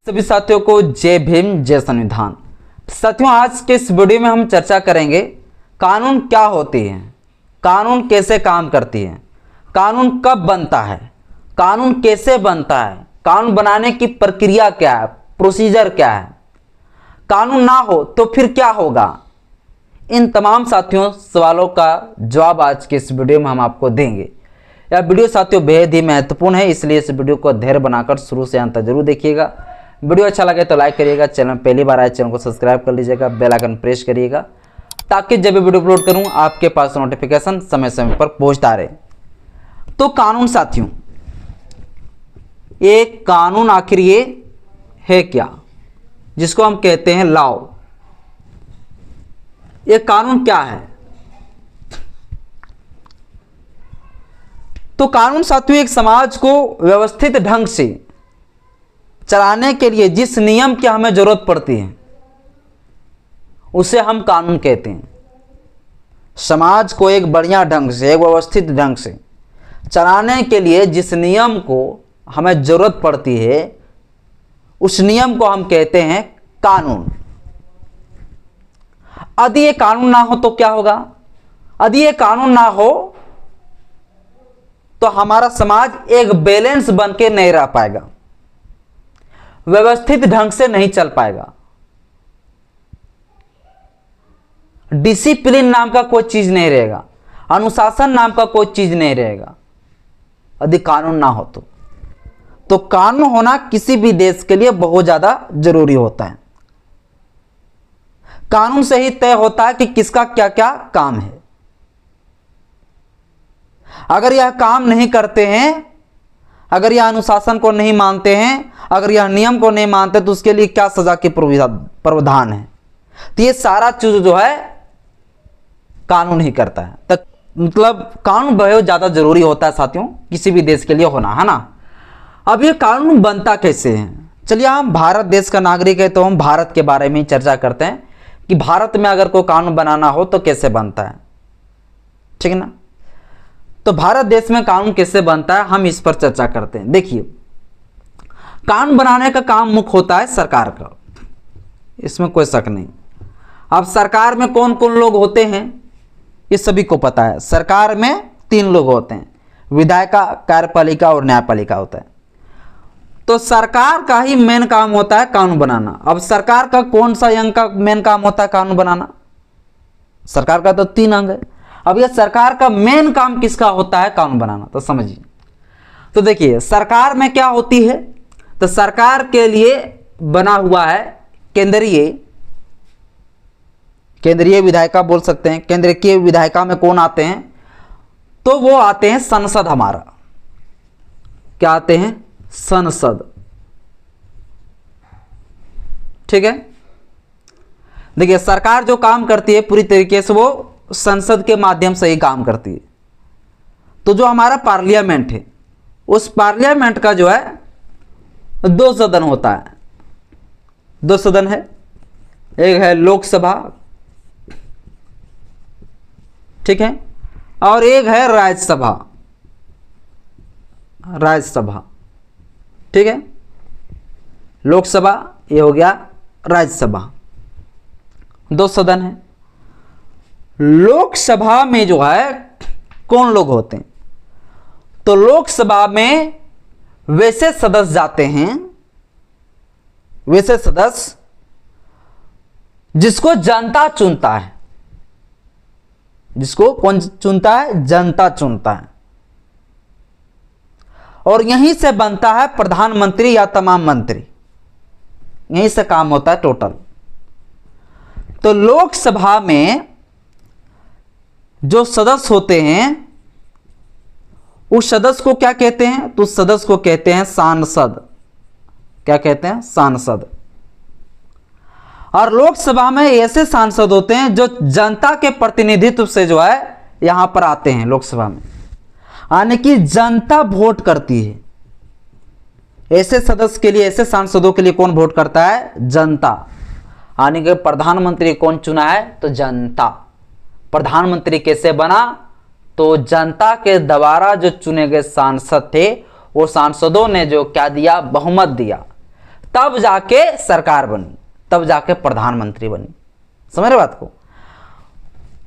सभी साथियों को जय भीम जय संविधान। साथियों, आज के इस वीडियो में हम चर्चा करेंगे कानून क्या होती है, कानून कैसे काम करती है, कानून कब बनता है, कानून कैसे बनता है, कानून बनाने की प्रक्रिया क्या है, प्रोसीजर क्या है, कानून ना हो तो फिर क्या होगा। इन तमाम साथियों सवालों का जवाब आज के इस वीडियो में हम आपको देंगे। यह वीडियो साथियों बेहद ही महत्वपूर्ण है, इसलिए इस वीडियो को धैर्य बनाकर शुरू से अंत तक जरूर देखिएगा। वीडियो अच्छा लगे तो लाइक करिएगा, चैनल पहली बार आए चैनल को सब्सक्राइब कर लीजिएगा, बेल आइकन प्रेस करिएगा ताकि जब भी वीडियो अपलोड करूं आपके पास नोटिफिकेशन समय समय पर पहुंचता रहे। तो कानून साथियों, एक कानून आखिर ये है क्या, जिसको हम कहते हैं लॉ। ये कानून क्या है? तो कानून साथियों एक समाज को व्यवस्थित ढंग से चलाने के लिए जिस नियम की हमें जरूरत पड़ती है उसे हम कानून कहते हैं। समाज को एक बढ़िया ढंग से, एक व्यवस्थित ढंग से चलाने के लिए जिस नियम को हमें जरूरत पड़ती है उस नियम को हम कहते हैं कानून। यदि ये कानून ना हो तो क्या होगा? यदि ये कानून ना हो तो हमारा समाज एक बैलेंस बन के नहीं रह पाएगा, व्यवस्थित ढंग से नहीं चल पाएगा। डिसिप्लिन नाम का कोई चीज नहीं रहेगा, अनुशासन नाम का कोई चीज नहीं रहेगा यदि कानून ना हो तो कानून होना किसी भी देश के लिए बहुत ज्यादा जरूरी होता है। कानून से ही तय होता है कि किसका क्या क्या काम है। अगर यह काम नहीं करते हैं, अगर यह अनुशासन को नहीं मानते हैं, अगर यह नियम को नहीं मानते तो उसके लिए क्या सजा के प्रावधान है। तो ये सारा चीज जो है कानून ही करता है। तक मतलब कानून बहुत ज्यादा जरूरी होता है साथियों, किसी भी देश के लिए होना, है ना। अब ये कानून बनता कैसे है? चलिए, हम भारत देश का नागरिक है तो हम भारत के बारे में चर्चा करते हैं कि भारत में अगर कोई कानून बनाना हो तो कैसे बनता है, ठीक है ना। तो भारत देश में कानून कैसे बनता है हम इस पर चर्चा करते हैं। देखिए, कानून बनाने का काम मुख्य होता है सरकार का, इसमें कोई शक नहीं। अब सरकार में कौन कौन लोग होते हैं ये सभी को पता है। सरकार में 3 लोग होते हैं, विधायिका, कार्यपालिका और न्यायपालिका होता है। तो सरकार का ही मेन काम होता है कानून बनाना। अब सरकार का कौन सा अंग का मेन काम होता है कानून बनाना? सरकार का तो 3 अंग है। अब यह सरकार का मेन काम किसका होता है कानून बनाना, तो समझिए। तो देखिए, सरकार में क्या होती है, तो सरकार के लिए बना हुआ है केंद्रीय विधायिका बोल सकते हैं। केंद्रीय विधायिका में कौन आते हैं? तो वो आते हैं संसद। हमारा क्या आते हैं? संसद, ठीक है। देखिए, सरकार जो काम करती है पूरी तरीके से वो संसद के माध्यम से ही काम करती है। तो जो हमारा पार्लियामेंट है उस पार्लियामेंट का जो है 2 सदन होता है। 2 सदन है, एक है लोकसभा, ठीक है, और एक है राज्यसभा, ठीक है। लोकसभा ये हो गया, राज्यसभा, 2 सदन है। लोकसभा में जो है कौन लोग होते हैं? तो लोकसभा में वैसे सदस्य जाते हैं, वैसे सदस्य जिसको जनता चुनता है। जिसको कौन चुनता है? जनता चुनता है। और यहीं से बनता है प्रधानमंत्री या तमाम मंत्री, यहीं से काम होता है टोटल। तो लोकसभा में जो सदस्य होते हैं उस सदस्य को क्या कहते हैं? तो उस सदस्य को कहते हैं सांसद। क्या कहते हैं? सांसद। और लोकसभा में ऐसे सांसद होते हैं जो जनता के प्रतिनिधित्व से जो है यहां पर आते हैं लोकसभा में, यानी कि जनता वोट करती है। ऐसे सदस्य के लिए, ऐसे सांसदों के लिए कौन वोट करता है? जनता। यानी कि प्रधानमंत्री कौन चुना है? तो जनता। प्रधानमंत्री कैसे बना? तो जनता के द्वारा जो चुने गए सांसद थे वो सांसदों ने जो क्या दिया? बहुमत दिया। तब जाके सरकार बनी, तब जाके प्रधानमंत्री बनी। समझ रहे बात को?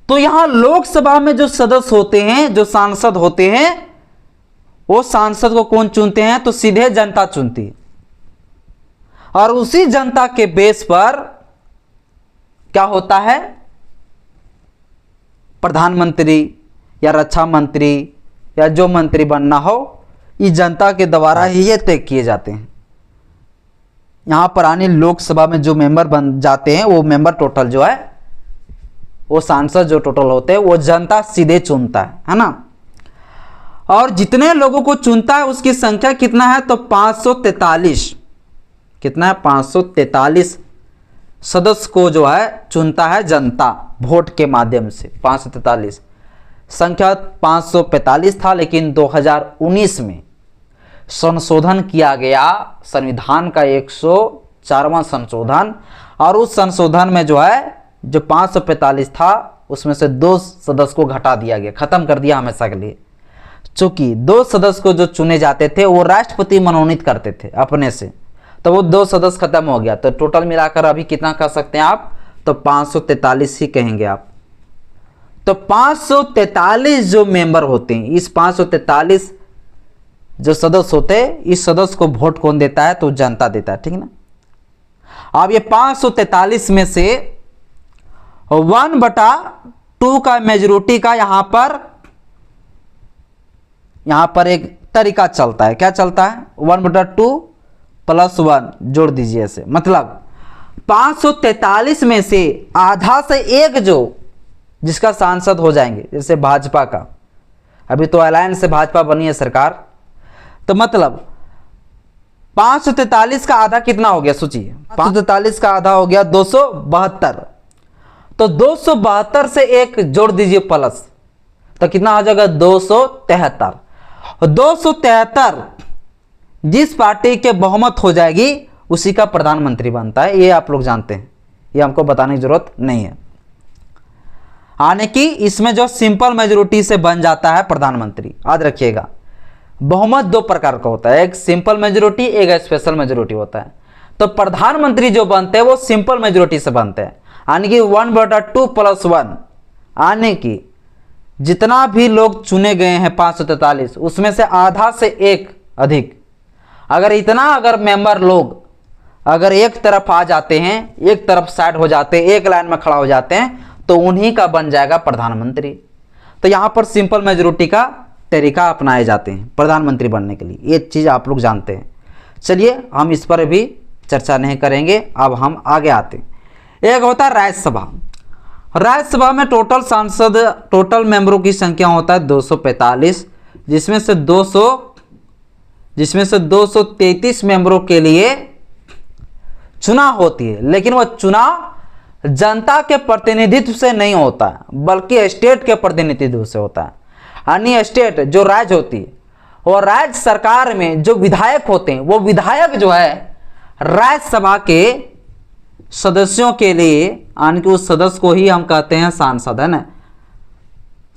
तो यहां लोकसभा में जो सदस्य होते हैं, जो सांसद होते हैं, वो सांसद को कौन चुनते हैं? तो सीधे जनता चुनती है। और उसी जनता के बेस पर क्या होता है? प्रधानमंत्री या रक्षा मंत्री या जो मंत्री बनना हो, इस जनता के द्वारा ही ये तय किए जाते हैं। यहां पर आने लोकसभा में जो मेंबर बन जाते हैं, वो मेंबर टोटल जो है, वो सांसद जो टोटल होते हैं, वो जनता सीधे चुनता है ना। और जितने लोगों को चुनता है उसकी संख्या कितना है? तो 543। कितना है? 543 सदस्य को जो है चुनता है जनता वोट के माध्यम से। 543 संख्या 545 था, लेकिन 2019 में संशोधन किया गया संविधान का 104वां संशोधन, और उस संशोधन में जो है जो 545 था उसमें से 2 सदस्य को घटा दिया गया, खत्म कर दिया हमेशा के लिए। चूंकि 2 सदस्य को जो चुने जाते थे वो राष्ट्रपति मनोनीत करते थे अपने से, तो वो 2 सदस्य खत्म हो गया। तो टोटल मिलाकर अभी कितना कर सकते हैं आप? तो 543 ही कहेंगे आप। तो 543 जो मेंबर होते हैं, इस 543 जो सदस्य होते हैं, इस सदस्य को वोट कौन देता है? तो जनता देता है। ठीक है ना। अब ये 543 में से 1/2 का मेजोरिटी का यहां पर एक तरीका चलता है। क्या चलता है? 1/2 + 1 जोड़ दीजिए ऐसे। मतलब 543 में से आधा से एक जो जिसका सांसद हो जाएंगे, जैसे भाजपा का, अभी तो अलायंस से भाजपा बनी है सरकार, तो मतलब 543 का आधा कितना हो गया? सोचिए, 543 का आधा हो गया 272। तो 272 से एक जोड़ दीजिए प्लस, तो कितना हो जाएगा? 273। 273 जिस पार्टी के बहुमत हो जाएगी उसी का प्रधानमंत्री बनता है। ये आप लोग जानते हैं, ये हमको बताने की जरूरत नहीं है। आने की इसमें जो सिंपल मेजोरिटी से बन जाता है प्रधानमंत्री। याद रखिएगा, बहुमत 2 प्रकार का होता है, एक सिंपल मेजोरिटी, एक स्पेशल मेजोरिटी होता है। तो प्रधानमंत्री जो बनते हैं वो सिंपल मेजोरिटी से बनते हैं, यानी कि 1/2 + 1, आने की जितना भी लोग चुने गए हैं 543, उसमें से आधा से एक अधिक, अगर मेंबर लोग अगर एक तरफ आ जाते हैं, एक तरफ साइड हो जाते हैं, एक लाइन में खड़ा हो जाते हैं, तो उन्हीं का बन जाएगा प्रधानमंत्री। तो यहां पर सिंपल मेजोरिटी का तरीका अपनाए जाते हैं प्रधानमंत्री बनने के लिए। ये चीज आप लोग जानते हैं। चलिए हम इस पर भी चर्चा नहीं करेंगे, अब हम आगे आते हैं। एक होता है राज्यसभा। राज्यसभा में टोटल मेंबरों की संख्या होता है 245, जिसमें से 233 मेंबरों के लिए चुनाव होती है। लेकिन वह चुनाव जनता के प्रतिनिधित्व से नहीं होता है, बल्कि स्टेट के प्रतिनिधित्व से होता है। यानी स्टेट जो राज्य होती है, और राज्य सरकार में जो विधायक होते हैं, वो विधायक जो है राज्यसभा के सदस्यों के लिए, यानी कि उस सदस्य को ही हम कहते हैं सांसद, है ना,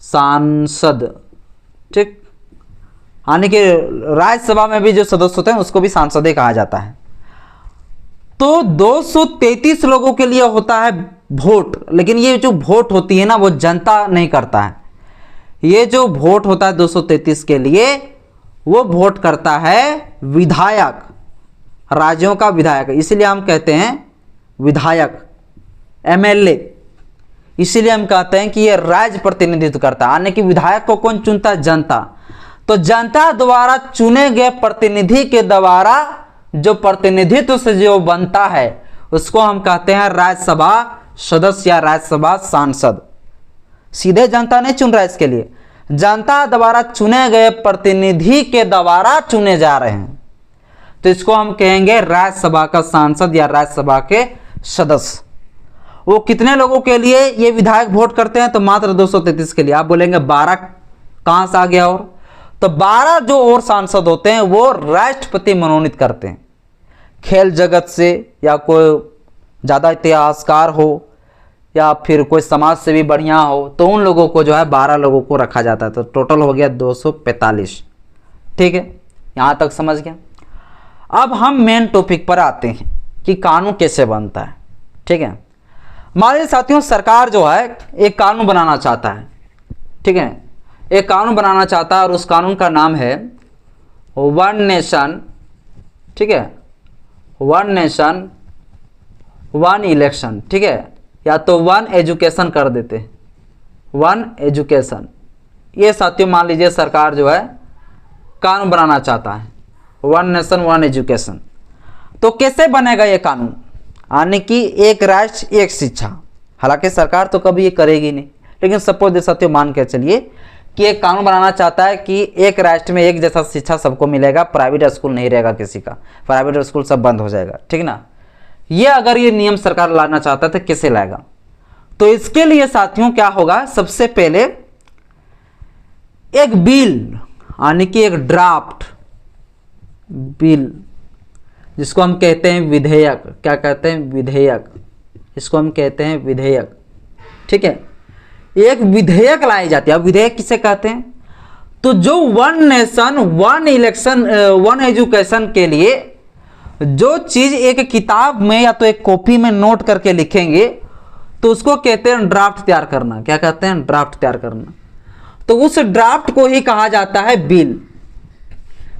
सांसद। ठीक, यानी कि राज्यसभा में भी जो सदस्य होते हैं उसको भी सांसद ही कहा जाता है। तो 233 लोगों के लिए होता है वोट, लेकिन ये जो वोट होती है ना, वो जनता नहीं करता है। ये जो वोट होता है 233 के लिए, वो वोट करता है विधायक, राज्यों का विधायक। इसीलिए हम कहते हैं विधायक, MLA। इसीलिए हम कहते हैं कि ये राज्य प्रतिनिधित्व करता है। यानी कि विधायक को कौन चुनता है? जनता। तो जनता द्वारा चुने गए प्रतिनिधि के द्वारा जो प्रतिनिधित्व से जो बनता है, उसको हम कहते हैं राज्यसभा सदस्य या राज्यसभा सांसद। सीधे जनता नहीं चुन रहा है, इसके लिए जनता द्वारा चुने गए प्रतिनिधि के द्वारा चुने जा रहे हैं, तो इसको हम कहेंगे राज्यसभा का सांसद या राज्यसभा के सदस्य। वो कितने लोगों के लिए ये विधायक वोट करते हैं? तो मात्र 233 के लिए। आप बोलेंगे 12 कहां से आ गया? और तो 12 जो और सांसद होते हैं वो राष्ट्रपति मनोनीत करते हैं। खेल जगत से, या कोई ज्यादा इतिहासकार हो, या फिर कोई समाज से भी बढ़िया हो, तो उन लोगों को जो है 12 लोगों को रखा जाता है। तो टोटल हो गया 245। ठीक है, यहां तक समझ गया। अब हम मेन टॉपिक पर आते हैं कि कानून कैसे बनता है। ठीक है, मान लीजिए साथियों सरकार जो है एक कानून बनाना चाहता है। ठीक है, एक कानून बनाना चाहता है और उस कानून का नाम है वन नेशन, ठीक है, वन नेशन वन इलेक्शन। ठीक है, या तो वन एजुकेशन कर देते हैं, वन एजुकेशन। ये साथियों मान लीजिए सरकार जो है कानून बनाना चाहता है, वन नेशन वन एजुकेशन। तो कैसे बनेगा ये कानून, यानी कि एक राष्ट्र एक शिक्षा। हालांकि सरकार तो कभी ये करेगी नहीं, लेकिन सपोज दे साथियों मान के चलिए कि एक कानून बनाना चाहता है कि एक राष्ट्र में एक जैसा शिक्षा सबको मिलेगा, प्राइवेट स्कूल नहीं रहेगा किसी का, प्राइवेट स्कूल सब बंद हो जाएगा। ठीक ना, ये अगर ये नियम सरकार लाना चाहता है तो कैसे लाएगा। तो इसके लिए साथियों क्या होगा, सबसे पहले एक बिल यानी कि एक ड्राफ्ट बिल, जिसको हम कहते हैं विधेयक। क्या कहते हैं, विधेयक, इसको हम कहते हैं विधेयक। ठीक है, एक विधेयक लाई जाती है। अब विधेयक किसे कहते हैं, तो जो one nation one election one education के लिए जो चीज एक किताब में या तो एक कॉपी में नोट करके लिखेंगे तो उसको कहते हैं ड्राफ्ट तैयार करना। क्या कहते हैं, ड्राफ्ट तैयार करना। तो उस ड्राफ्ट को ही कहा जाता है बिल।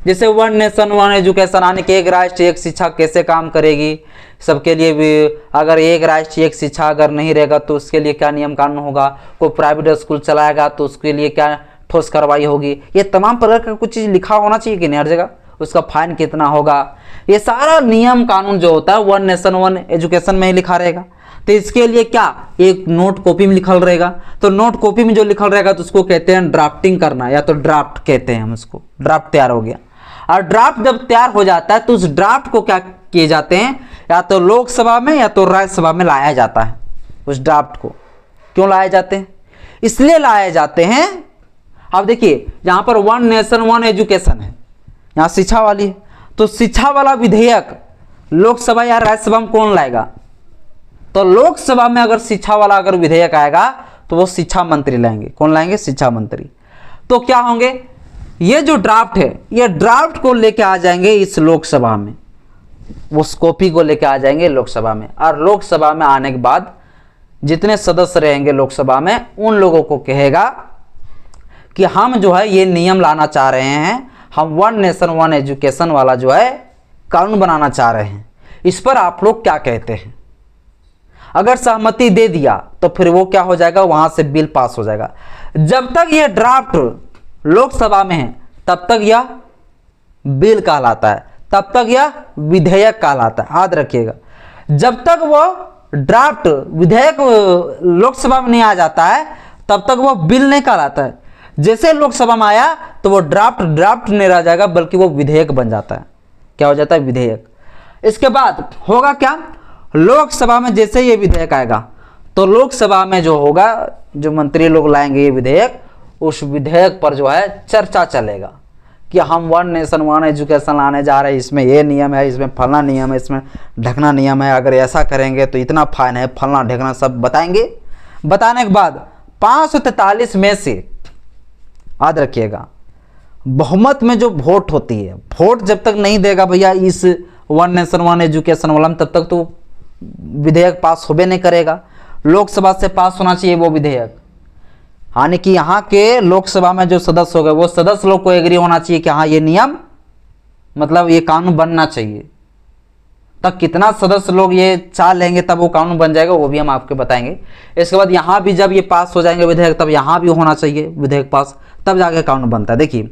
जैसे वन नेशन वन एजुकेशन, यानी कि एक राष्ट्र एक शिक्षा कैसे काम करेगी सबके लिए भी। अगर एक राष्ट्र एक शिक्षा अगर नहीं रहेगा तो उसके लिए क्या नियम कानून होगा, कोई प्राइवेट स्कूल चलाएगा तो उसके लिए क्या ठोस कार्रवाई होगी। ये तमाम प्रकार का कुछ चीज़ लिखा होना चाहिए कि नहीं हर जगह, उसका फाइन कितना होगा, ये सारा नियम कानून जो होता है वन नेशन वन एजुकेशन में ही लिखा रहेगा। तो इसके लिए क्या एक नोट कॉपी में लिखल रहेगा। तो नोट कॉपी में जो लिखल रहेगा तो उसको कहते हैं ड्राफ्टिंग करना, या तो ड्राफ्ट कहते हैं हम उसको। ड्राफ्ट तैयार हो गया, और ड्राफ्ट जब तैयार हो जाता है तो उस ड्राफ्ट को क्या किए जाते हैं, या तो लोकसभा में या तो राज्यसभा में लाया जाता है। उस ड्राफ्ट को क्यों लाए जाते हैं, इसलिए लाए जाते हैं। अब देखिए यहाँ पर वन नेशन वन एजुकेशन है, यहाँ शिक्षा वाली है, तो शिक्षा वाला विधेयक लोकसभा या राज्यसभा में कौन लाएगा, तो लोकसभा में अगर शिक्षा वाला अगर विधेयक आएगा तो वो शिक्षा मंत्री लाएंगे। कौन लाएंगे, शिक्षा मंत्री। तो क्या होंगे, ये जो ड्राफ्ट है ये ड्राफ्ट को लेके आ जाएंगे इस लोकसभा में, उस कॉपी को लेके आ जाएंगे लोकसभा में। और लोकसभा में आने के बाद जितने सदस्य रहेंगे लोकसभा में उन लोगों को कहेगा कि हम जो है ये नियम लाना चाह रहे हैं, हम वन नेशन वन एजुकेशन वाला जो है कानून बनाना चाह रहे हैं, इस पर आप लोग क्या कहते हैं। अगर सहमति दे दिया तो फिर वो क्या हो जाएगा, वहां से बिल पास हो जाएगा। जब तक यह ड्राफ्ट लोकसभा में है तब तक यह बिल कहलाता है, तब तक यह विधेयक कहलाता है। याद रखिएगा, जब तक वो ड्राफ्ट विधेयक लोकसभा में नहीं आ जाता है तब तक वो बिल नहीं कहलाता है। जैसे लोकसभा में आया तो वो ड्राफ्ट नहीं रह जाएगा, बल्कि वो विधेयक बन जाता है। क्या हो जाता है, विधेयक। इसके बाद होगा क्या, लोकसभा में जैसे ये विधेयक आएगा तो लोकसभा में जो होगा, जो मंत्री लोग लाएंगे ये विधेयक, उस विधेयक पर जो है चर्चा चलेगा कि हम वन नेशन वन एजुकेशन लाने जा रहे हैं, इसमें ये नियम है, इसमें फलना नियम है, इसमें ढकना नियम है, अगर ऐसा करेंगे तो इतना फाइन है, फलना ढकना सब बताएंगे। बताने के बाद 543 में से, याद रखिएगा, बहुमत में जो वोट होती है, वोट जब तक नहीं देगा भैया इस वन नेशन वन एजुकेशन वाला में, तब तक तो विधेयक पास होबे नहीं करेगा। लोकसभा से पास होना चाहिए वो विधेयक, यानी कि यहाँ के लोकसभा में जो सदस्य हो गए वो सदस्य लोग को एग्री होना चाहिए कि हाँ ये नियम मतलब ये कानून बनना चाहिए। तब कितना सदस्य लोग ये चाह लेंगे तब वो कानून बन जाएगा, वो भी हम आपको बताएंगे। इसके बाद यहाँ भी जब ये पास हो जाएंगे विधेयक, तब यहाँ भी होना चाहिए विधेयक पास, तब जाके कानून बनता है। देखिए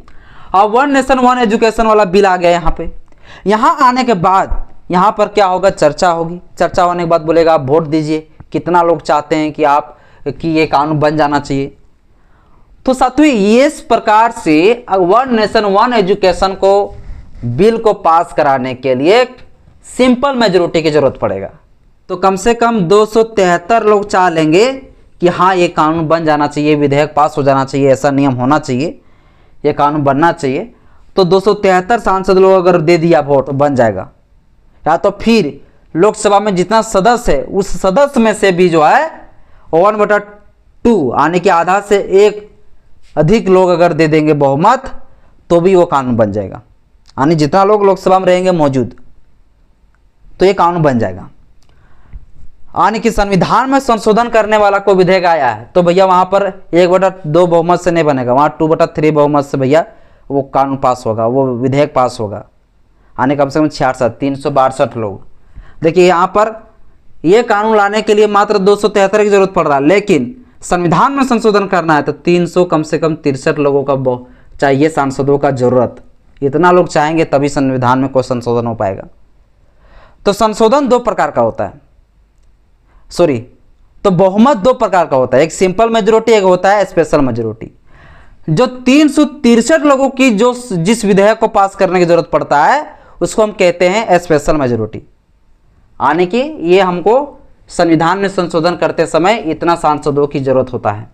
अब वन नेशन वन एजुकेशन वाला बिल आ गया यहाँ पे। यहाँ आने के बाद यहाँ पर क्या होगा, चर्चा होगी। चर्चा होने के बाद बोलेगा आप वोट दीजिए, कितना लोग चाहते हैं कि ये कानून बन जाना चाहिए। तो साथियों इस प्रकार से वन नेशन वन एजुकेशन को बिल को पास कराने के लिए सिंपल मेजोरिटी की जरूरत पड़ेगा। तो कम से कम 273 लोग चाह लेंगे कि हाँ ये कानून बन जाना चाहिए, विधेयक पास हो जाना चाहिए, ऐसा नियम होना चाहिए, ये कानून बनना चाहिए। तो 273 सांसद लोग अगर दे दिया वोट तो बन जाएगा। या तो फिर लोकसभा में जितना सदस्य है उस सदस्य में से भी जो है 1/2 यानी कि आधा से एक अधिक लोग अगर दे देंगे बहुमत तो भी वो कानून बन जाएगा। यानी जितना लोग लोकसभा में रहेंगे मौजूद, तो ये कानून बन जाएगा। यानी कि संविधान में संशोधन करने वाला कोई विधेयक आया है तो भैया वहां पर 1/2 बहुमत से नहीं बनेगा, वहां 2/3 बहुमत से भैया वो कानून पास होगा, वो विधेयक पास होगा। आने कम से कम 362 लोग। देखिए यहाँ पर ये कानून लाने के लिए मात्र 273 की जरूरत पड़ रहा है, लेकिन संविधान में संशोधन करना है तो 300 कम से कम 63 लोगों का चाहिए, सांसदों का जरूरत। इतना लोग चाहेंगे तभी संविधान में कोई संशोधन हो पाएगा। तो संशोधन 2 प्रकार का होता है, तो बहुमत 2 प्रकार का होता है, एक सिंपल मेजोरिटी, एक होता है स्पेशल मेजोरिटी। जो 363 लोगों की जो जिस विधेयक को पास करने की जरूरत पड़ता है उसको हम कहते हैं स्पेशल मेजोरिटी। यानी कि ये हमको संविधान में संशोधन करते समय इतना सांसदों की जरूरत होता है।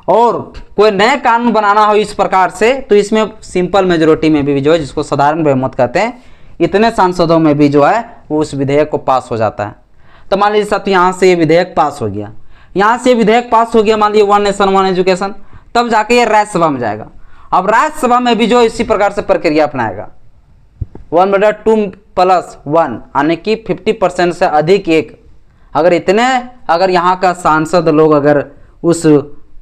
और कोई नए कानून बनाना हो इस प्रकार से तो इसमें सिंपल मेजोरिटी में भी जो है, जिसको साधारण बहुमत कहते हैं, इतने सांसदों में भी जो है वो उस विधेयक को पास हो जाता है। तो मान लीजिए साथ यहाँ से ये विधेयक पास हो गया, यहाँ से विधेयक पास हो गया, मान लीजिए 1 नेशन 1 एजुकेशन, तब जाके ये राज्यसभा में जाएगा। अब राज्यसभा में भी जो इसी प्रकार से प्रक्रिया अपनाएगा, 1/2+1 यानी कि 50% से अधिक एक, अगर यहाँ का सांसद लोग अगर उस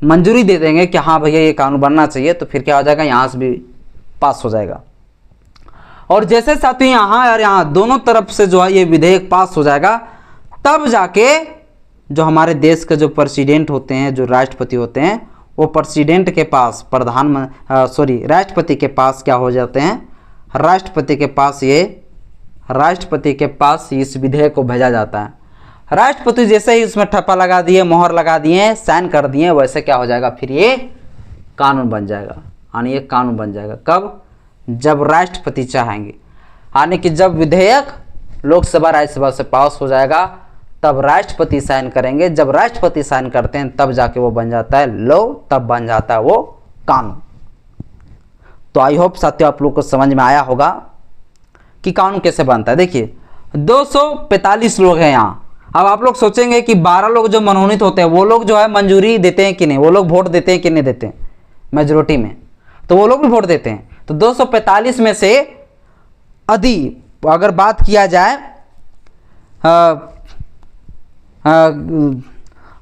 मंजूरी दे देंगे कि हाँ भैया ये कानून बनना चाहिए, तो फिर क्या हो जाएगा, यहाँ से भी पास हो जाएगा। और जैसे साथियों यहाँ और यहाँ दोनों तरफ से जो है ये विधेयक पास हो जाएगा, तब जाके जो हमारे देश के जो प्रेसिडेंट होते हैं, जो राष्ट्रपति होते हैं, वो प्रेसिडेंट के पास राष्ट्रपति के पास क्या हो जाते हैं, राष्ट्रपति के पास इस विधेयक को भेजा जाता है। राष्ट्रपति जैसे ही उसमें ठप्पा लगा दिए, मोहर लगा दिए, साइन कर दिए, वैसे क्या हो जाएगा, फिर ये कानून बन जाएगा। यानी ये कानून बन जाएगा कब, जब राष्ट्रपति चाहेंगे। यानी कि जब विधेयक लोकसभा राज्यसभा से पास हो जाएगा तब राष्ट्रपति साइन करेंगे, जब राष्ट्रपति साइन करते हैं तब जाके वो बन जाता है लॉ, तब बन जाता है वो कानून। तो आई होप साथियों आप लोग को समझ में आया होगा कि कानून कैसे बनता है। देखिए 245 लोग हैं यहाँ। अब आप लोग सोचेंगे कि 12 लोग जो मनोनीत होते हैं वो लोग जो है मंजूरी देते हैं कि नहीं, वो लोग वोट देते हैं कि नहीं देते हैं मेजोरिटी में, तो वो लोग भी वोट देते हैं। तो 245 में से अगर बात किया जाए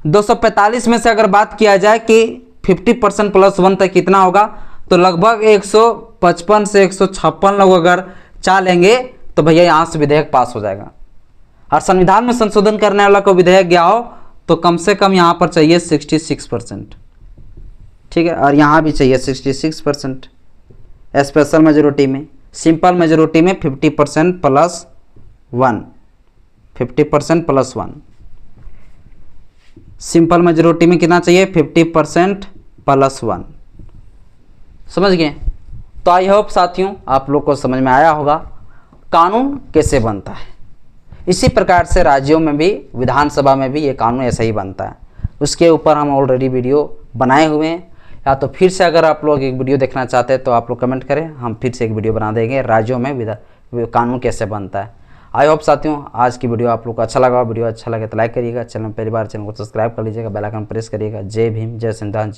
245 में से अगर बात किया जाए कि 50% +1 तक कितना होगा, तो लगभग 155 से 156 लोग अगर चाह लेंगे तो भैया यहाँ से विधेयक पास हो जाएगा। और संविधान में संशोधन करने वाला को विधेयक गया हो तो कम से कम यहाँ पर चाहिए 66%, ठीक है, और यहाँ भी चाहिए 66%। स्पेशल मेजोरिटी में, सिंपल मेजोरिटी में 50% +1, 50% +1। सिंपल मेजोरिटी में कितना चाहिए, 50% +1। समझ गए। तो आई होप साथियों आप लोग को समझ में आया होगा कानून कैसे बनता है। इसी प्रकार से राज्यों में भी, विधानसभा में भी ये कानून ऐसा ही बनता है। उसके ऊपर हम ऑलरेडी वीडियो बनाए हुए हैं, या तो फिर से अगर आप लोग एक वीडियो देखना चाहते हैं तो आप लोग कमेंट करें, हम फिर से एक वीडियो बना देंगे राज्यों में कानून कैसे बनता है। आई होप साथियों आज की वीडियो आप लोग को अच्छा लगा। वीडियो अच्छा लगे तो लाइक करिएगा, चैनल पहली बार चैनल को सब्सक्राइब कर लीजिएगा, बेल आइकन प्रेस करिएगा। जय भीम, जय संविधान।